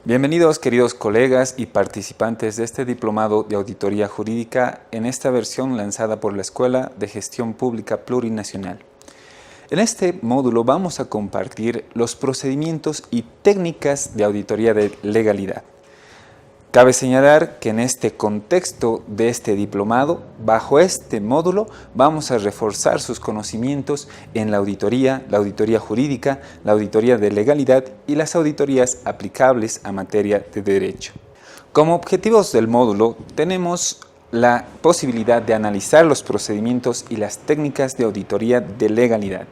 Bienvenidos, queridos colegas y participantes de este diplomado de auditoría jurídica en esta versión lanzada por la Escuela de Gestión Pública Plurinacional. En este módulo vamos a compartir los procedimientos y técnicas de auditoría de legalidad. Cabe señalar que en este contexto de este diplomado, bajo este módulo, vamos a reforzar sus conocimientos en la auditoría jurídica, la auditoría de legalidad y las auditorías aplicables a materia de derecho. Como objetivos del módulo, tenemos la posibilidad de analizar los procedimientos y las técnicas de auditoría de legalidad.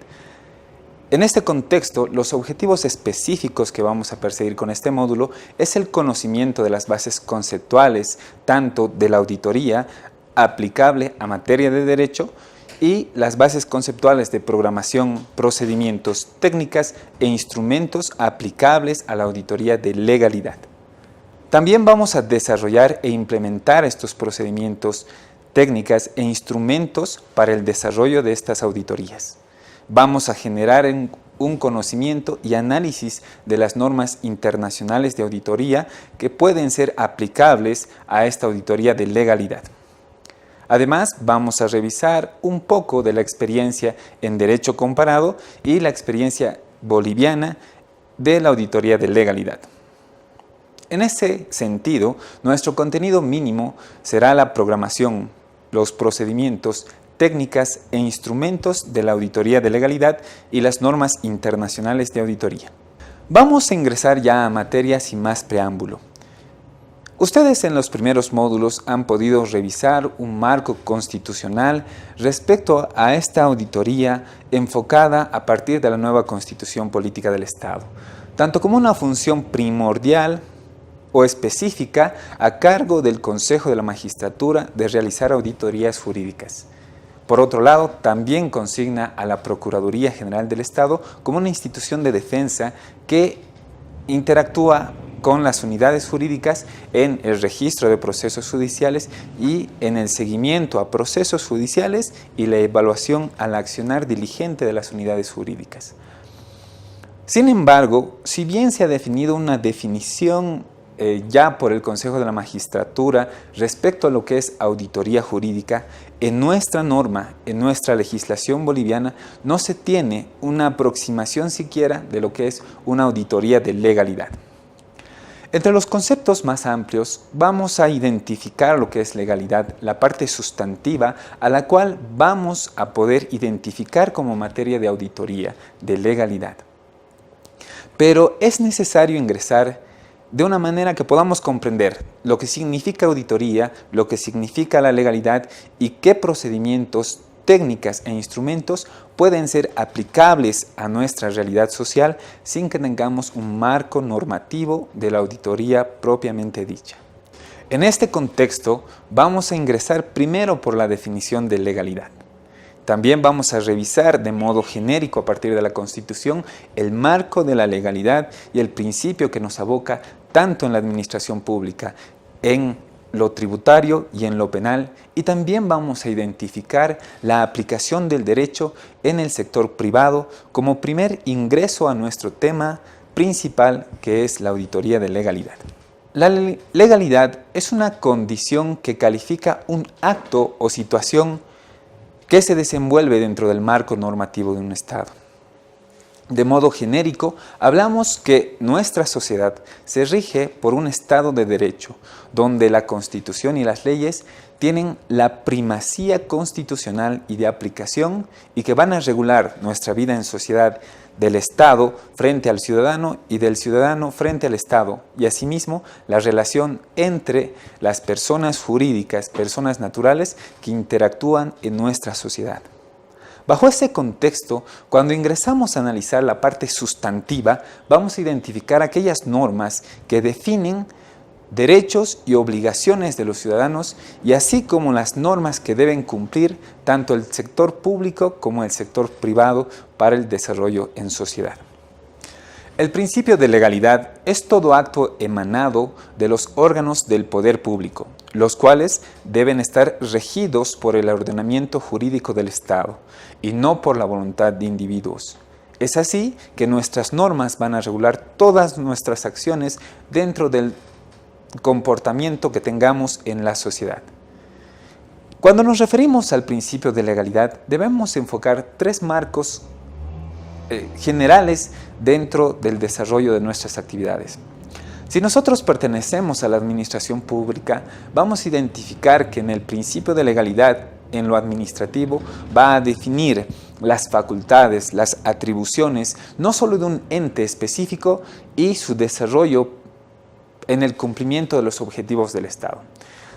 En este contexto, los objetivos específicos que vamos a perseguir con este módulo es el conocimiento de las bases conceptuales, tanto de la auditoría aplicable a materia de derecho y las bases conceptuales de programación, procedimientos, técnicas e instrumentos aplicables a la auditoría de legalidad. También vamos a desarrollar e implementar estos procedimientos, técnicas e instrumentos para el desarrollo de estas auditorías. Vamos a generar un conocimiento y análisis de las normas internacionales de auditoría que pueden ser aplicables a esta auditoría de legalidad. Además, vamos a revisar un poco de la experiencia en derecho comparado y la experiencia boliviana de la auditoría de legalidad. En ese sentido, nuestro contenido mínimo será la programación, los procedimientos, técnicas e instrumentos de la auditoría de legalidad y las normas internacionales de auditoría. Vamos a ingresar ya a materia sin más preámbulo. Ustedes en los primeros módulos han podido revisar un marco constitucional respecto a esta auditoría enfocada a partir de la nueva Constitución Política del Estado, tanto como una función primordial o específica a cargo del Consejo de la Magistratura de realizar auditorías jurídicas. Por otro lado, también consigna a la Procuraduría General del Estado como una institución de defensa que interactúa con las unidades jurídicas en el registro de procesos judiciales y en el seguimiento a procesos judiciales y la evaluación al accionar diligente de las unidades jurídicas. Sin embargo, si bien se ha definido una definición ya por el Consejo de la Magistratura respecto a lo que es auditoría jurídica, en nuestra norma, en nuestra legislación boliviana, no se tiene una aproximación siquiera de lo que es una auditoría de legalidad. Entre los conceptos más amplios vamos a identificar lo que es legalidad, la parte sustantiva a la cual vamos a poder identificar como materia de auditoría de legalidad. Pero es necesario ingresar de una manera que podamos comprender lo que significa auditoría, lo que significa la legalidad y qué procedimientos, técnicas e instrumentos pueden ser aplicables a nuestra realidad social sin que tengamos un marco normativo de la auditoría propiamente dicha. En este contexto vamos a ingresar primero por la definición de legalidad. También vamos a revisar de modo genérico a partir de la Constitución el marco de la legalidad y el principio que nos aboca tanto en la administración pública, en lo tributario y en lo penal, y también vamos a identificar la aplicación del derecho en el sector privado como primer ingreso a nuestro tema principal, que es la auditoría de legalidad. La legalidad es una condición que califica un acto o situación que se desenvuelve dentro del marco normativo de un Estado. De modo genérico, hablamos que nuestra sociedad se rige por un Estado de Derecho, donde la Constitución y las leyes tienen la primacía constitucional y de aplicación y que van a regular nuestra vida en sociedad del Estado frente al ciudadano y del ciudadano frente al Estado, y asimismo la relación entre las personas jurídicas, personas naturales que interactúan en nuestra sociedad. Bajo ese contexto, cuando ingresamos a analizar la parte sustantiva, vamos a identificar aquellas normas que definen derechos y obligaciones de los ciudadanos y así como las normas que deben cumplir tanto el sector público como el sector privado para el desarrollo en sociedad. El principio de legalidad es todo acto emanado de los órganos del poder público, los cuales deben estar regidos por el ordenamiento jurídico del Estado y no por la voluntad de individuos. Es así que nuestras normas van a regular todas nuestras acciones dentro del comportamiento que tengamos en la sociedad. Cuando nos referimos al principio de legalidad, debemos enfocar tres marcos generales dentro del desarrollo de nuestras actividades. Si nosotros pertenecemos a la administración pública, vamos a identificar que en el principio de legalidad, en lo administrativo, va a definir las facultades, las atribuciones, no solo de un ente específico y su desarrollo en el cumplimiento de los objetivos del Estado.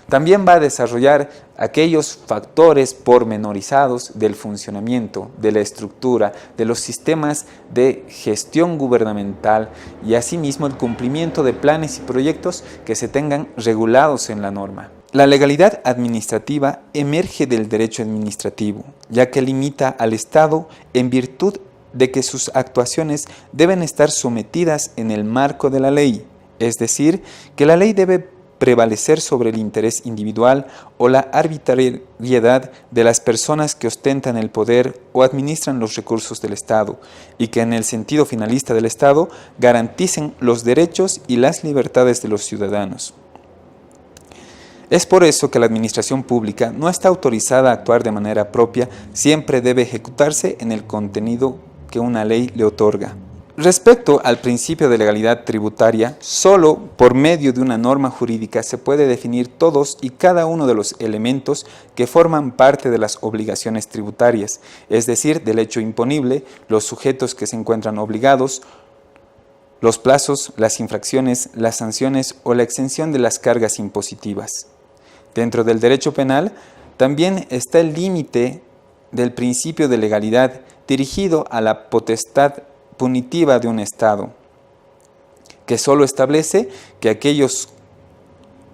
También va a desarrollar aquellos factores pormenorizados del funcionamiento, de la estructura, de los sistemas de gestión gubernamental y asimismo el cumplimiento de planes y proyectos que se tengan regulados en la norma. La legalidad administrativa emerge del derecho administrativo, ya que limita al Estado en virtud de que sus actuaciones deben estar sometidas en el marco de la ley, es decir, que la ley debe prevalecer sobre el interés individual o la arbitrariedad de las personas que ostentan el poder o administran los recursos del Estado y que en el sentido finalista del Estado garanticen los derechos y las libertades de los ciudadanos. Es por eso que la administración pública no está autorizada a actuar de manera propia, siempre debe ejecutarse en el contenido que una ley le otorga. Respecto al principio de legalidad tributaria, solo por medio de una norma jurídica se puede definir todos y cada uno de los elementos que forman parte de las obligaciones tributarias, es decir, del hecho imponible, los sujetos que se encuentran obligados, los plazos, las infracciones, las sanciones o la exención de las cargas impositivas. Dentro del derecho penal también está el límite del principio de legalidad dirigido a la potestad punitiva de un Estado, que solo establece que aquellos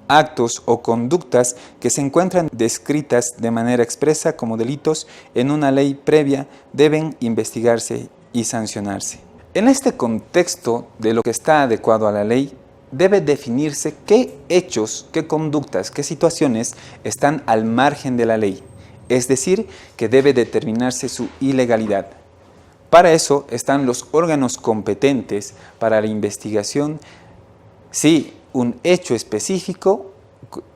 actos o conductas que se encuentran descritas de manera expresa como delitos en una ley previa deben investigarse y sancionarse. En este contexto de lo que está adecuado a la ley, debe definirse qué hechos, qué conductas, qué situaciones están al margen de la ley, es decir, que debe determinarse su ilegalidad. Para eso están los órganos competentes para la investigación si un hecho específico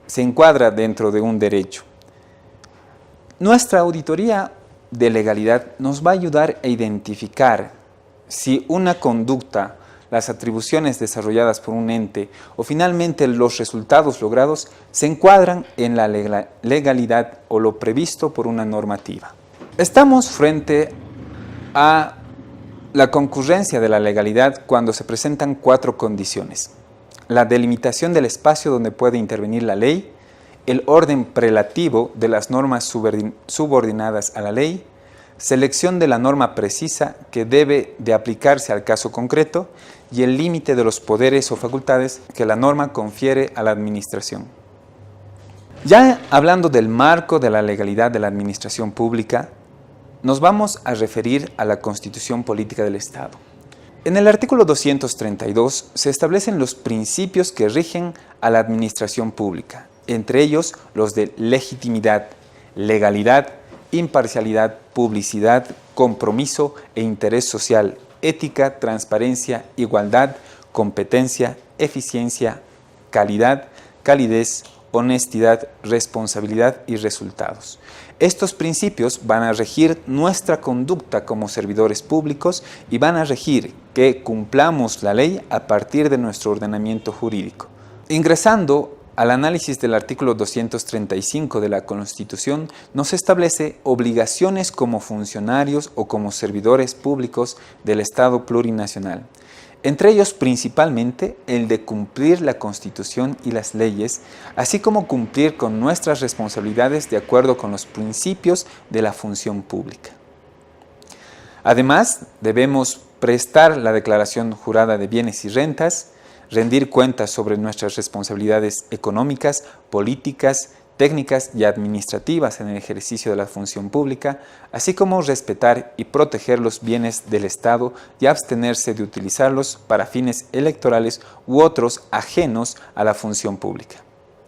se encuadra dentro de un derecho. Nuestra auditoría de legalidad nos va a ayudar a identificar si una conducta, las atribuciones desarrolladas por un ente o finalmente los resultados logrados se encuadran en la legalidad o lo previsto por una normativa. Estamos frente a la concurrencia de la legalidad cuando se presentan cuatro condiciones: la delimitación del espacio donde puede intervenir la ley, el orden prelativo de las normas subordinadas a la ley, selección de la norma precisa que debe de aplicarse al caso concreto y el límite de los poderes o facultades que la norma confiere a la administración. Ya hablando del marco de la legalidad de la administración pública, nos vamos a referir a la Constitución Política del Estado. En el artículo 232 se establecen los principios que rigen a la administración pública, entre ellos los de legitimidad, legalidad, imparcialidad, publicidad, compromiso e interés social, ética, transparencia, igualdad, competencia, eficiencia, calidad, calidez, honestidad, responsabilidad y resultados. Estos principios van a regir nuestra conducta como servidores públicos y van a regir que cumplamos la ley a partir de nuestro ordenamiento jurídico. Ingresando al análisis del artículo 235 de la Constitución, nos establece obligaciones como funcionarios o como servidores públicos del Estado plurinacional. Entre ellos principalmente el de cumplir la Constitución y las leyes, así como cumplir con nuestras responsabilidades de acuerdo con los principios de la función pública. Además, debemos prestar la declaración jurada de bienes y rentas, rendir cuentas sobre nuestras responsabilidades económicas, políticas, técnicas y administrativas en el ejercicio de la función pública, así como respetar y proteger los bienes del Estado y abstenerse de utilizarlos para fines electorales u otros ajenos a la función pública.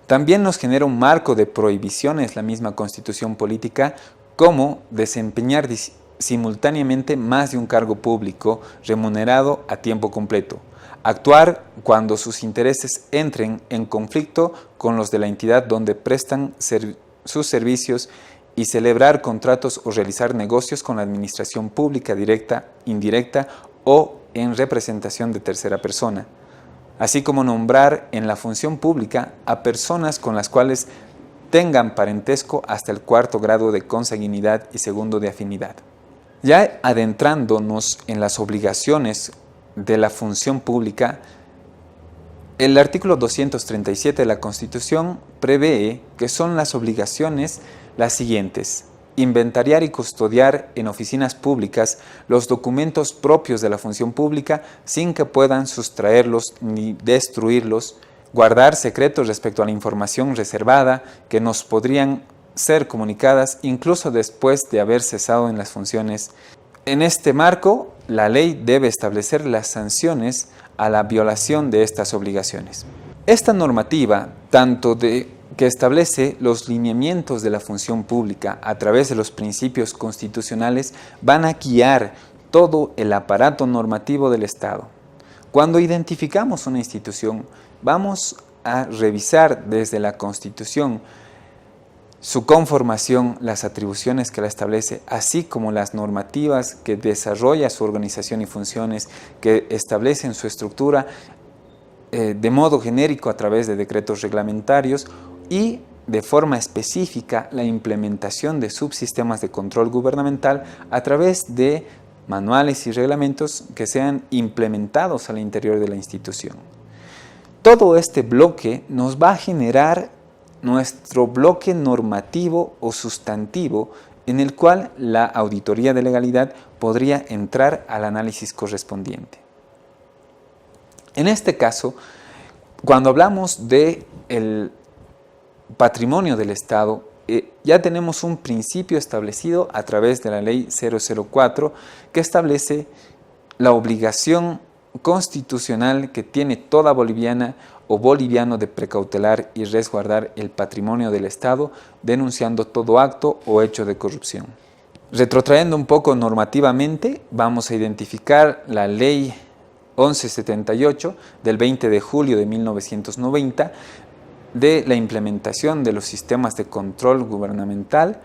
También nos genera un marco de prohibiciones la misma Constitución Política, como desempeñar simultáneamente más de un cargo público remunerado a tiempo completo. Actuar cuando sus intereses entren en conflicto con los de la entidad donde prestan sus servicios y celebrar contratos o realizar negocios con la administración pública directa, indirecta o en representación de tercera persona, así como nombrar en la función pública a personas con las cuales tengan parentesco hasta el 4º grado de consanguinidad y 2º de afinidad. Ya adentrándonos en las obligaciones de la función pública, el artículo 237 de la Constitución prevé que son las obligaciones las siguientes: inventariar y custodiar en oficinas públicas los documentos propios de la función pública sin que puedan sustraerlos ni destruirlos, guardar secretos respecto a la información reservada que nos podrían ser comunicadas incluso después de haber cesado en las funciones. En este marco, la ley debe establecer las sanciones a la violación de estas obligaciones. Esta normativa, tanto que establece los lineamientos de la función pública a través de los principios constitucionales, van a guiar todo el aparato normativo del Estado. Cuando identificamos una institución, vamos a revisar desde la Constitución su conformación, las atribuciones que la establece, así como las normativas que desarrolla su organización y funciones, que establecen su estructura de modo genérico a través de decretos reglamentarios y de forma específica la implementación de subsistemas de control gubernamental a través de manuales y reglamentos que sean implementados al interior de la institución. Todo este bloque nos va a generar nuestro bloque normativo o sustantivo en el cual la auditoría de legalidad podría entrar al análisis correspondiente. En este caso, cuando hablamos del patrimonio del Estado, ya tenemos un principio establecido a través de la Ley 004 que establece la obligación constitucional que tiene toda boliviana o boliviano de precautelar y resguardar el patrimonio del Estado, denunciando todo acto o hecho de corrupción. Retrotrayendo un poco normativamente, vamos a identificar la Ley 1178 del 20 de julio de 1990 de la implementación de los sistemas de control gubernamental,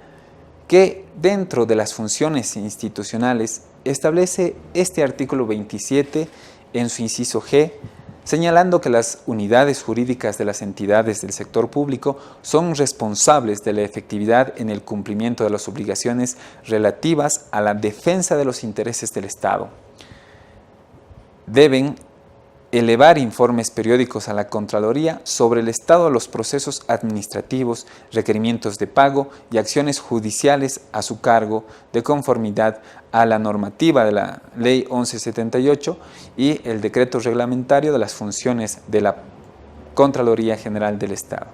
que dentro de las funciones institucionales establece este artículo 27 en su inciso G, señalando que las unidades jurídicas de las entidades del sector público son responsables de la efectividad en el cumplimiento de las obligaciones relativas a la defensa de los intereses del Estado. Deben elevar informes periódicos a la Contraloría sobre el estado de los procesos administrativos, requerimientos de pago y acciones judiciales a su cargo de conformidad a la normativa de la Ley 1178 y el decreto reglamentario de las funciones de la Contraloría General del Estado.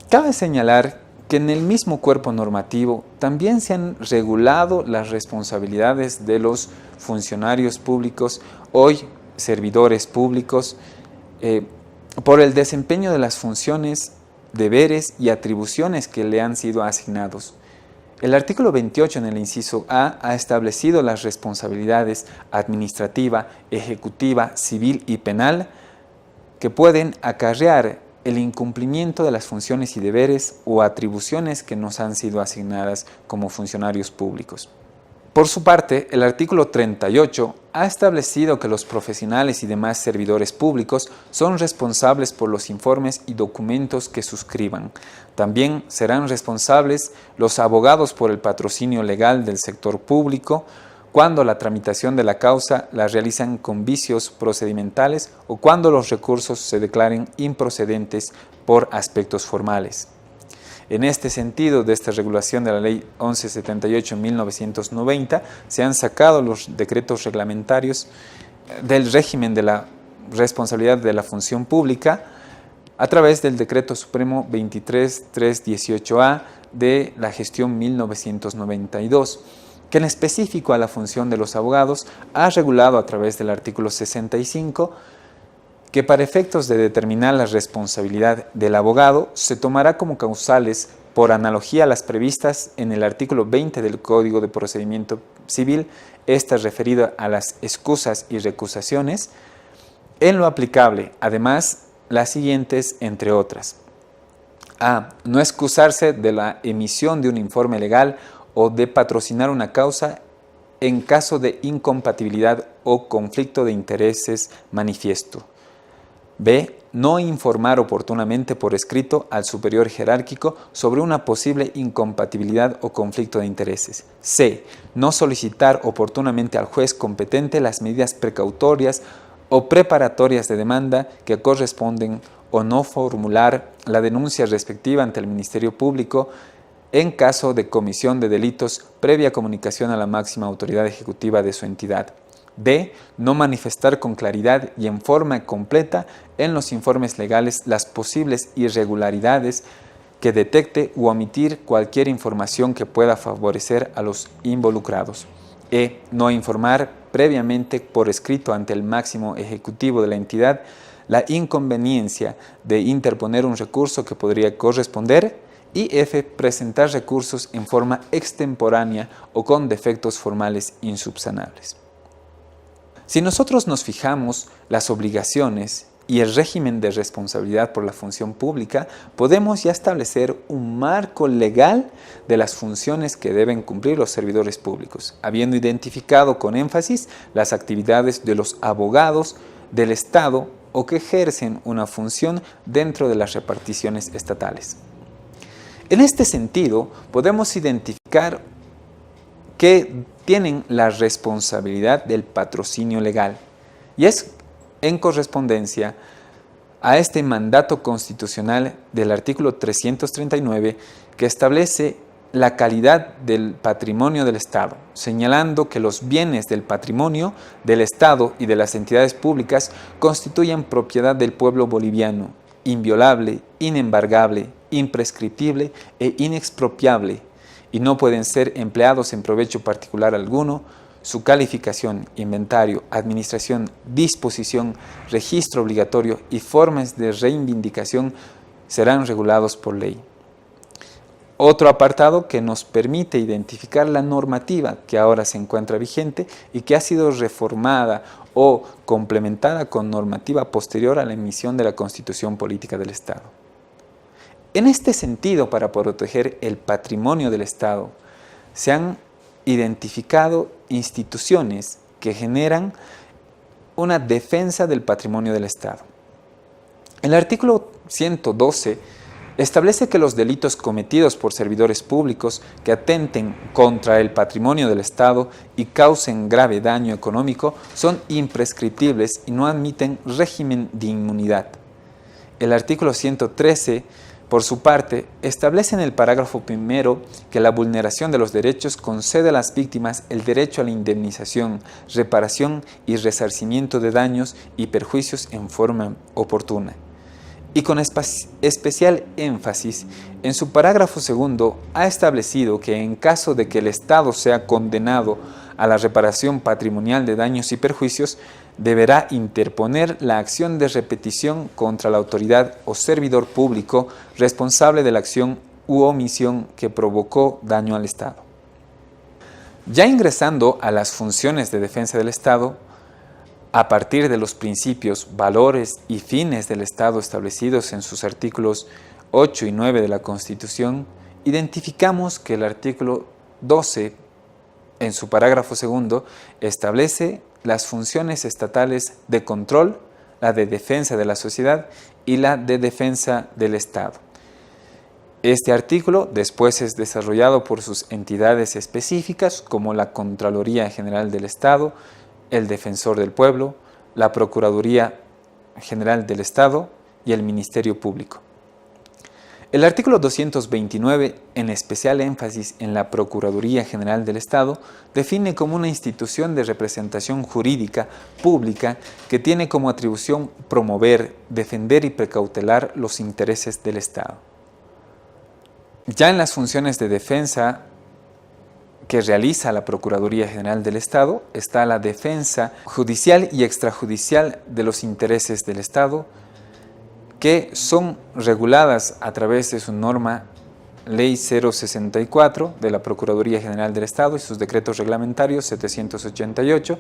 Cabe señalar que en el mismo cuerpo normativo también se han regulado las responsabilidades de los funcionarios públicos, hoy servidores públicos, por el desempeño de las funciones, deberes y atribuciones que le han sido asignados. El artículo 28 en el inciso A ha establecido las responsabilidades administrativa, ejecutiva, civil y penal que pueden acarrear el incumplimiento de las funciones y deberes o atribuciones que nos han sido asignadas como funcionarios públicos. Por su parte, el artículo 38 ha establecido que los profesionales y demás servidores públicos son responsables por los informes y documentos que suscriban. También serán responsables los abogados por el patrocinio legal del sector público, cuando la tramitación de la causa la realizan con vicios procedimentales o cuando los recursos se declaren improcedentes por aspectos formales. En este sentido, de esta regulación de la Ley 1178 en 1990, se han sacado los decretos reglamentarios del régimen de la responsabilidad de la función pública a través del Decreto Supremo 23318A de la gestión 1992. Que en específico a la función de los abogados ha regulado a través del artículo 65 que para efectos de determinar la responsabilidad del abogado se tomará como causales, por analogía a las previstas en el artículo 20 del Código de Procedimiento Civil, esta referida a las excusas y recusaciones, en lo aplicable, además, las siguientes, entre otras. A. No excusarse de la emisión de un informe legal o de patrocinar una causa en caso de incompatibilidad o conflicto de intereses manifiesto. B. No informar oportunamente por escrito al superior jerárquico sobre una posible incompatibilidad o conflicto de intereses. C. No solicitar oportunamente al juez competente las medidas precautorias o preparatorias de demanda que corresponden, o no formular la denuncia respectiva ante el Ministerio Público en caso de comisión de delitos previa comunicación a la máxima autoridad ejecutiva de su entidad. D. No manifestar con claridad y en forma completa en los informes legales las posibles irregularidades que detecte u omitir cualquier información que pueda favorecer a los involucrados. E. No informar previamente por escrito ante el máximo ejecutivo de la entidad la inconveniencia de interponer un recurso que podría corresponder. Y F. Presentar recursos en forma extemporánea o con defectos formales insubsanables. Si nosotros nos fijamos las obligaciones y el régimen de responsabilidad por la función pública, podemos ya establecer un marco legal de las funciones que deben cumplir los servidores públicos, habiendo identificado con énfasis las actividades de los abogados del Estado o que ejercen una función dentro de las reparticiones estatales. En este sentido, podemos identificar que tienen la responsabilidad del patrocinio legal, y es en correspondencia a este mandato constitucional del artículo 339 que establece la calidad del patrimonio del Estado, señalando que los bienes del patrimonio del Estado y de las entidades públicas constituyen propiedad del pueblo boliviano, inviolable, inembargable, imprescriptible e inexpropiable, y no pueden ser empleados en provecho particular alguno. Su calificación, inventario, administración, disposición, registro obligatorio y formas de reivindicación serán regulados por ley. Otro apartado que nos permite identificar la normativa que ahora se encuentra vigente y que ha sido reformada o complementada con normativa posterior a la emisión de la Constitución Política del Estado. En este sentido, para proteger el patrimonio del Estado, se han identificado instituciones que generan una defensa del patrimonio del Estado. El artículo 112 establece que los delitos cometidos por servidores públicos que atenten contra el patrimonio del Estado y causen grave daño económico son imprescriptibles y no admiten régimen de inmunidad. El artículo 113, por su parte, establece en el parágrafo primero que la vulneración de los derechos concede a las víctimas el derecho a la indemnización, reparación y resarcimiento de daños y perjuicios en forma oportuna. Y con especial énfasis, en su parágrafo segundo ha establecido que en caso de que el Estado sea condenado a la reparación patrimonial de daños y perjuicios, deberá interponer la acción de repetición contra la autoridad o servidor público responsable de la acción u omisión que provocó daño al Estado. Ya ingresando a las funciones de defensa del Estado, a partir de los principios, valores y fines del Estado establecidos en sus artículos 8 y 9 de la Constitución, identificamos que el artículo 12, en su parágrafo segundo, establece las funciones estatales de control, la de defensa de la sociedad y la de defensa del Estado. Este artículo después es desarrollado por sus entidades específicas como la Contraloría General del Estado, el Defensor del Pueblo, la Procuraduría General del Estado y el Ministerio Público. El artículo 229, en especial énfasis en la Procuraduría General del Estado, define como una institución de representación jurídica pública que tiene como atribución promover, defender y precautelar los intereses del Estado. Ya en las funciones de defensa que realiza la Procuraduría General del Estado está la defensa judicial y extrajudicial de los intereses del Estado, que son reguladas a través de su norma Ley 064 de la Procuraduría General del Estado y sus decretos reglamentarios 788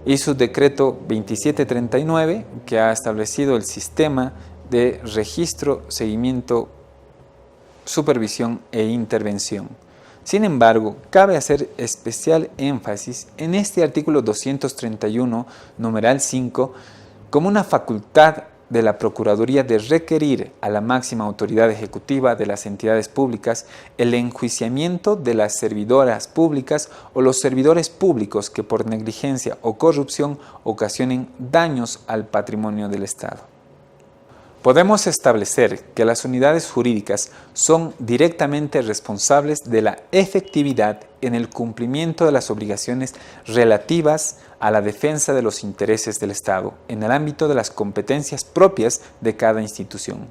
y su decreto 2739, que ha establecido el sistema de registro, seguimiento, supervisión e intervención. Sin embargo, cabe hacer especial énfasis en este artículo 231, numeral 5, como una facultad de la Procuraduría de requerir a la máxima autoridad ejecutiva de las entidades públicas el enjuiciamiento de las servidoras públicas o los servidores públicos que por negligencia o corrupción ocasionen daños al patrimonio del Estado. Podemos establecer que las unidades jurídicas son directamente responsables de la efectividad en el cumplimiento de las obligaciones relativas a la defensa de los intereses del Estado en el ámbito de las competencias propias de cada institución.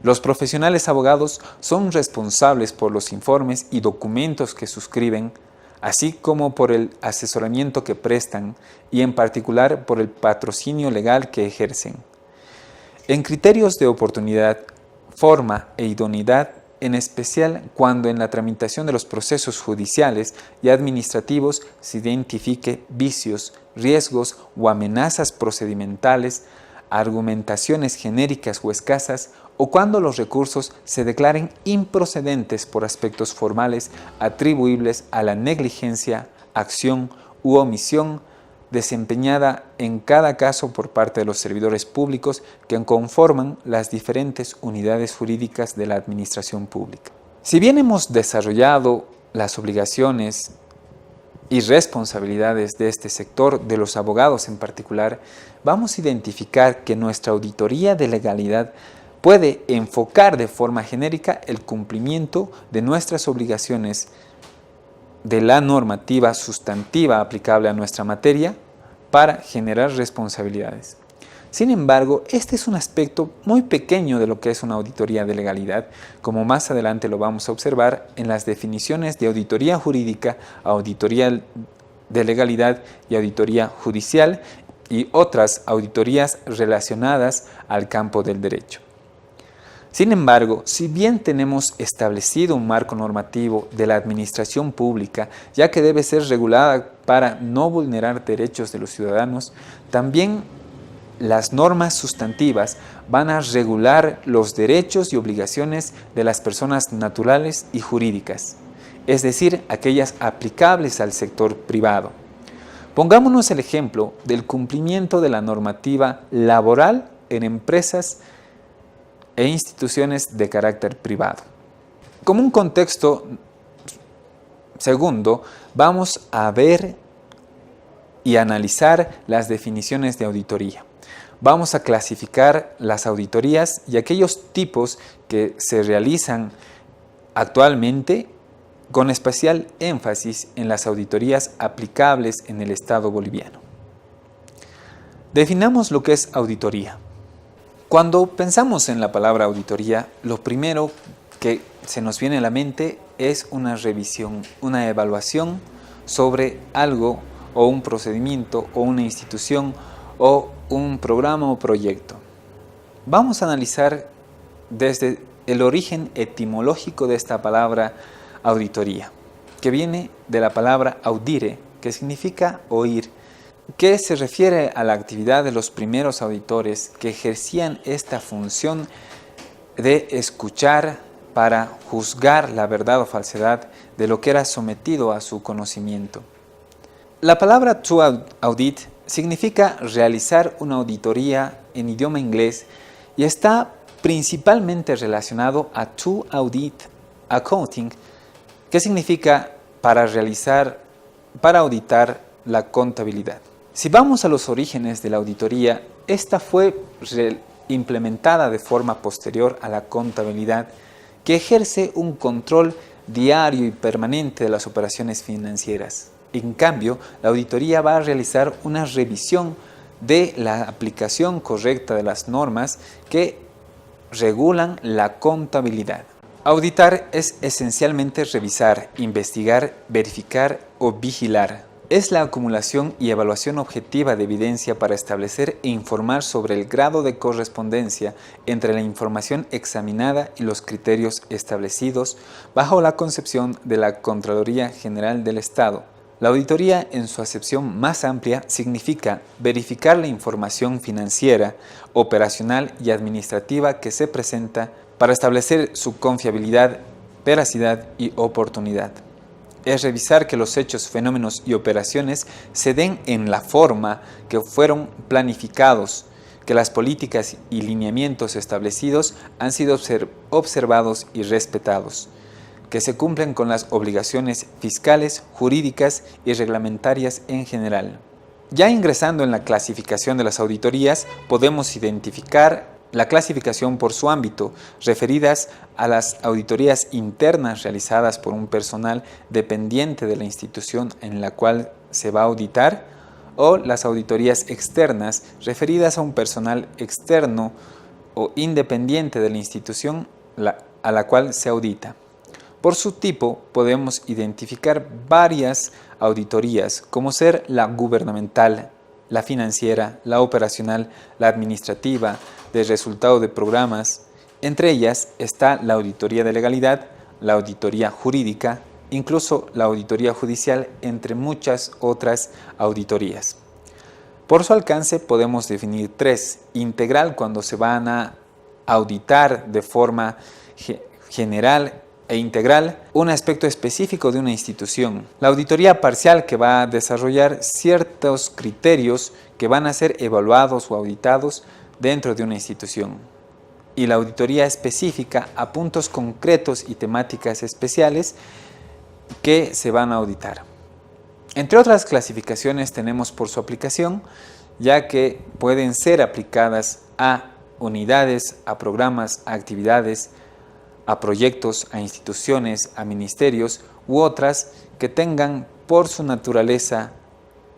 Los profesionales abogados son responsables por los informes y documentos que suscriben, así como por el asesoramiento que prestan y en particular por el patrocinio legal que ejercen. En criterios de oportunidad, forma e idoneidad, en especial cuando en la tramitación de los procesos judiciales y administrativos se identifique vicios, riesgos o amenazas procedimentales, argumentaciones genéricas o escasas, o cuando los recursos se declaren improcedentes por aspectos formales atribuibles a la negligencia, acción u omisión desempeñada en cada caso por parte de los servidores públicos que conforman las diferentes unidades jurídicas de la administración pública. Si bien hemos desarrollado las obligaciones y responsabilidades de este sector, de los abogados en particular, vamos a identificar que nuestra auditoría de legalidad puede enfocar de forma genérica el cumplimiento de nuestras obligaciones de la normativa sustantiva aplicable a nuestra materia para generar responsabilidades. Sin embargo, este es un aspecto muy pequeño de lo que es una auditoría de legalidad, como más adelante lo vamos a observar en las definiciones de auditoría jurídica, auditoría de legalidad y auditoría judicial y otras auditorías relacionadas al campo del derecho. Sin embargo, si bien tenemos establecido un marco normativo de la administración pública, ya que debe ser regulada para no vulnerar derechos de los ciudadanos, también las normas sustantivas van a regular los derechos y obligaciones de las personas naturales y jurídicas, es decir, aquellas aplicables al sector privado. Pongámonos el ejemplo del cumplimiento de la normativa laboral en empresas e instituciones de carácter privado. Como un contexto segundo, vamos a ver y analizar las definiciones de auditoría. Vamos a clasificar las auditorías y aquellos tipos que se realizan actualmente, con especial énfasis en las auditorías aplicables en el Estado boliviano. Definamos lo que es auditoría. Cuando pensamos en la palabra auditoría, lo primero que se nos viene a la mente es una revisión, una evaluación sobre algo o un procedimiento o una institución o un programa o proyecto. Vamos a analizar desde el origen etimológico de esta palabra auditoría, que viene de la palabra audire, que significa oír, que se refiere a la actividad de los primeros auditores que ejercían esta función de escuchar para juzgar la verdad o falsedad de lo que era sometido a su conocimiento. La palabra to audit significa realizar una auditoría en idioma inglés y está principalmente relacionado a to audit accounting, que significa para auditar la contabilidad. Si vamos a los orígenes de la auditoría, esta fue implementada de forma posterior a la contabilidad, que ejerce un control diario y permanente de las operaciones financieras. En cambio, la auditoría va a realizar una revisión de la aplicación correcta de las normas que regulan la contabilidad. Auditar es esencialmente revisar, investigar, verificar o vigilar. Es la acumulación y evaluación objetiva de evidencia para establecer e informar sobre el grado de correspondencia entre la información examinada y los criterios establecidos bajo la concepción de la Contraloría General del Estado. La auditoría, en su acepción más amplia, significa verificar la información financiera, operacional y administrativa que se presenta para establecer su confiabilidad, veracidad y oportunidad. Es revisar que los hechos, fenómenos y operaciones se den en la forma que fueron planificados, que las políticas y lineamientos establecidos han sido observados y respetados, que se cumplen con las obligaciones fiscales, jurídicas y reglamentarias en general. Ya ingresando en la clasificación de las auditorías, podemos identificar la clasificación por su ámbito, referidas a las auditorías internas realizadas por un personal dependiente de la institución en la cual se va a auditar, o las auditorías externas, referidas a un personal externo o independiente de la institución a la cual se audita. Por su tipo, podemos identificar varias auditorías, como ser la gubernamental, la financiera, la operacional, la administrativa, de resultado de programas. Entre ellas está la auditoría de legalidad, la auditoría jurídica, incluso la auditoría judicial, entre muchas otras auditorías. Por su alcance podemos definir tres: integral, cuando se van a auditar de forma general e integral un aspecto específico de una institución. La auditoría parcial, que va a desarrollar ciertos criterios que van a ser evaluados o auditados dentro de una institución. Y la auditoría específica, a puntos concretos y temáticas especiales que se van a auditar. Entre otras clasificaciones tenemos por su aplicación, ya que pueden ser aplicadas a unidades, a programas, a actividades, a proyectos, a instituciones, a ministerios u otras que tengan por su naturaleza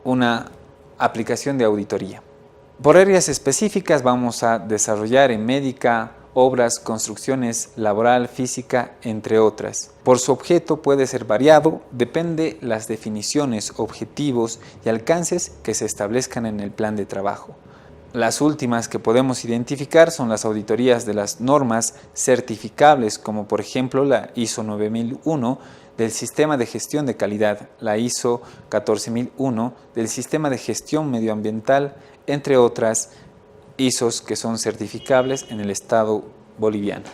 una aplicación de auditoría. Por áreas específicas vamos a desarrollar en médica, obras, construcciones, laboral, física, entre otras. Por su objeto puede ser variado, depende las definiciones, objetivos y alcances que se establezcan en el plan de trabajo. Las últimas que podemos identificar son las auditorías de las normas certificables, como por ejemplo la ISO 9001 del Sistema de Gestión de Calidad, la ISO 14001 del Sistema de Gestión Medioambiental, entre otras ISOs que son certificables en el Estado boliviano.